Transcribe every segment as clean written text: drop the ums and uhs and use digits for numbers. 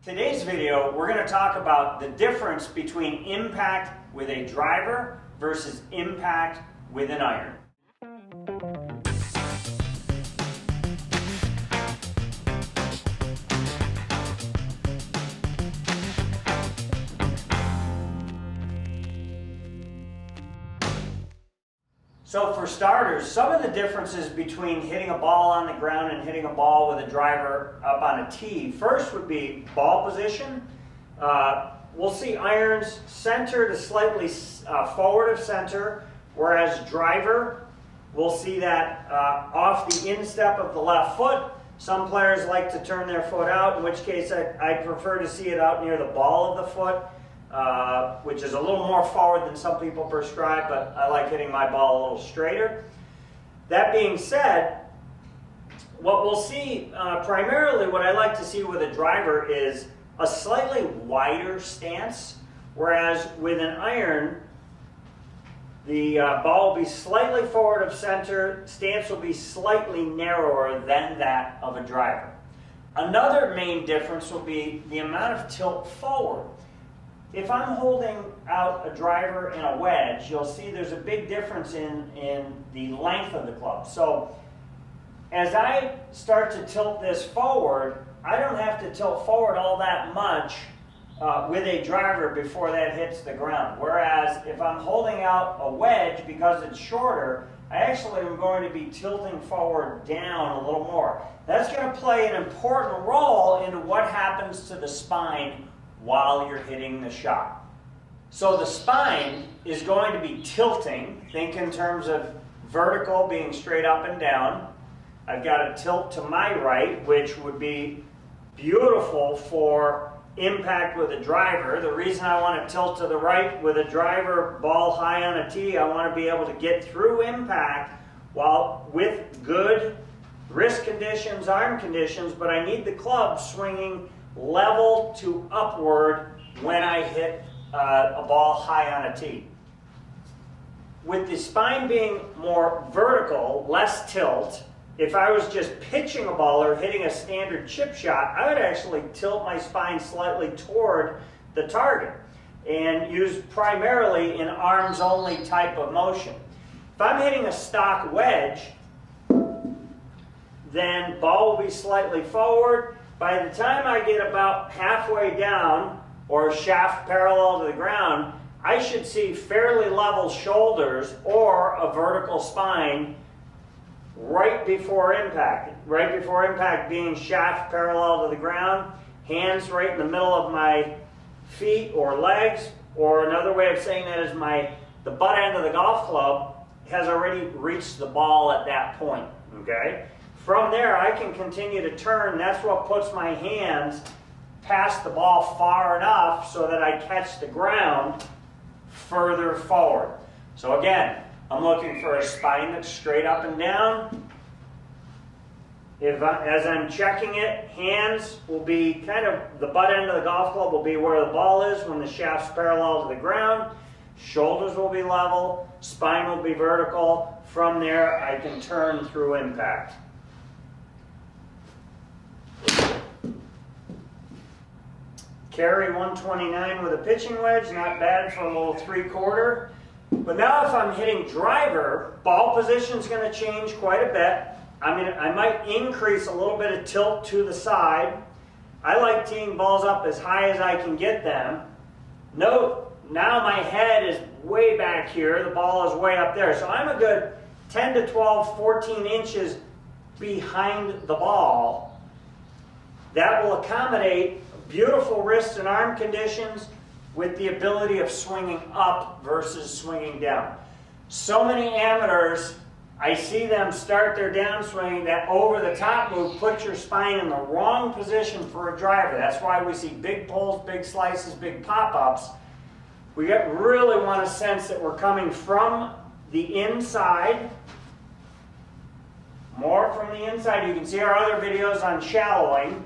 Today's video, we're going to talk about the difference between impact with a driver versus impact with an iron. So for starters, some of the differences between hitting a ball on the ground and hitting a ball with a driver up on a tee. First would be ball position. We'll see irons center to slightly forward of center, whereas driver, we'll see that off the instep of the left foot. Some players like to turn their foot out, in which case I prefer to see it out near the ball of the foot. Which is a little more forward than some people prescribe, but I like hitting my ball a little straighter. That being said, what we'll see, primarily what I like to see with a driver is a slightly wider stance, whereas with an iron, the ball will be slightly forward of center, stance will be slightly narrower than that of a driver. Another main difference will be the amount of tilt forward. If I'm holding out a driver and a wedge, you'll see there's a big difference in the length of the club. So as I start to tilt this forward, I don't have to tilt forward all that much with a driver before that hits the ground. Whereas if I'm holding out a wedge, because it's shorter, I actually am going to be tilting forward down a little more. That's going to play an important role into what happens to the spine while you're hitting the shot. So the spine is going to be tilting. Think in terms of vertical being straight up and down. I've got a tilt to my right, which would be beautiful for impact with a driver. The reason I want to tilt to the right with a driver ball high on a tee, I want to be able to get through impact while with good wrist conditions, arm conditions, but I need the club swinging level to upward when I hit a ball high on a tee. With the spine being more vertical, less tilt, if I was just pitching a ball or hitting a standard chip shot, I would actually tilt my spine slightly toward the target and use primarily an arms only type of motion. If I'm hitting a stock wedge, then ball will be slightly forward. By the time I get about halfway down, or shaft parallel to the ground, I should see fairly level shoulders or a vertical spine right before impact. Right before impact being shaft parallel to the ground, hands right in the middle of my feet or legs, or another way of saying that is the butt end of the golf club has already reached the ball at that point, okay? From there, I can continue to turn. That's what puts my hands past the ball far enough so that I catch the ground further forward. So again, I'm looking for a spine that's straight up and down. As I'm checking it, hands will be kind of, the butt end of the golf club will be where the ball is when the shaft's parallel to the ground. Shoulders will be level, spine will be vertical. From there, I can turn through impact. Carry 129 with a pitching wedge, not bad for a little 3/4. But now if I'm hitting driver, ball position is going to change quite a bit. I might increase a little bit of tilt to the side. I like teeing balls up as high as I can get them. Note, now my head is way back here, the ball is way up there. So I'm a good 10 to 12, 14 inches behind the ball. That will accommodate beautiful wrist and arm conditions with the ability of swinging up versus swinging down. So many amateurs, I see them start their downswing, that over-the-top move puts your spine in the wrong position for a driver. That's why we see big pulls, big slices, big pop-ups. We really want to sense that we're coming from the inside, more from the inside. You can see our other videos on shallowing.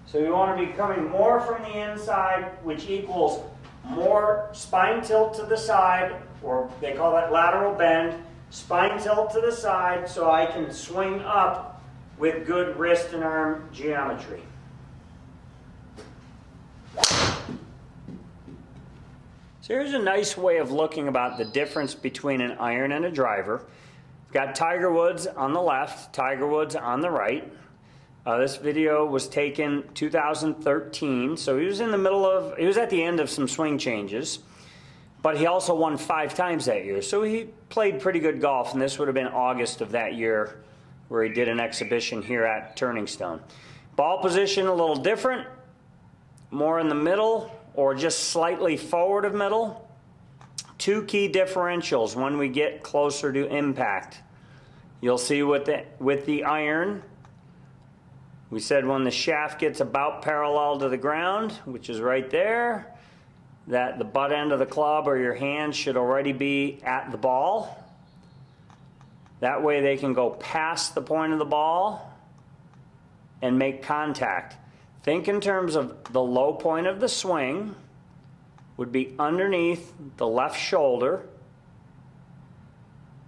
So we want to be coming more from the inside, which equals more spine tilt to the side, or they call that lateral bend, spine tilt to the side so I can swing up with good wrist and arm geometry. So here's a nice way of looking about the difference between an iron and a driver. We've got Tiger Woods on the left, Tiger Woods on the right. This video was taken 2013, so he was in the middle of, he was at the end of some swing changes, but he also won 5 times that year, so he played pretty good golf, and this would have been August of that year where he did an exhibition here at Turning Stone. Ball position a little different, more in the middle or just slightly forward of middle. 2 key differentials when we get closer to impact. You'll see with the iron, we said when the shaft gets about parallel to the ground, which is right there, that the butt end of the club or your hand should already be at the ball. That way they can go past the point of the ball and make contact. Think in terms of the low point of the swing would be underneath the left shoulder,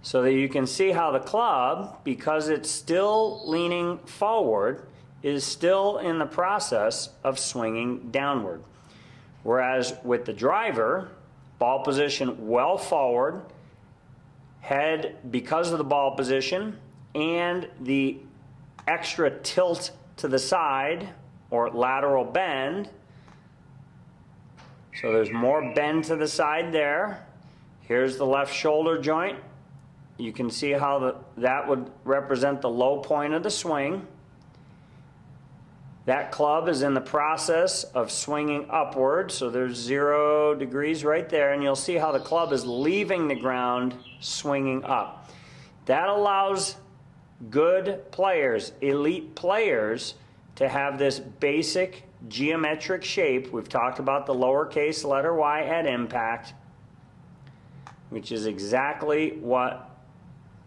so that you can see how the club, because it's still leaning forward, is still in the process of swinging downward. Whereas with the driver, ball position well forward, head because of the ball position and the extra tilt to the side or lateral bend. So there's more bend to the side there. Here's the left shoulder joint. You can see how that would represent the low point of the swing. That club is in the process of swinging upward, so there's 0 degrees right there, and you'll see how the club is leaving the ground, swinging up. That allows good players, elite players, to have this basic geometric shape. We've talked about the lowercase letter y at impact, which is exactly what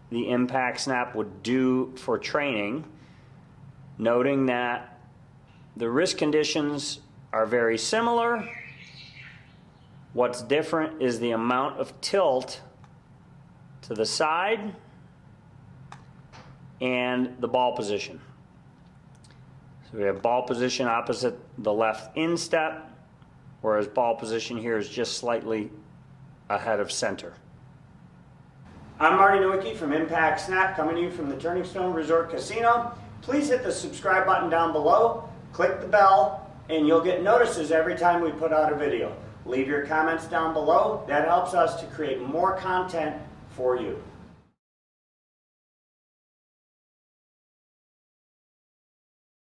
the impact snap would do for training, noting that the wrist conditions are very similar. What's different is the amount of tilt to the side and the ball position. So we have ball position opposite the left instep, whereas ball position here is just slightly ahead of center. I'm Marty Nowicki from Impact Snap, coming to you from the Turning Stone Resort Casino. Please hit the subscribe button down below, click the bell, and you'll get notices every time we put out a video. Leave your comments down below. That helps us to create more content for you.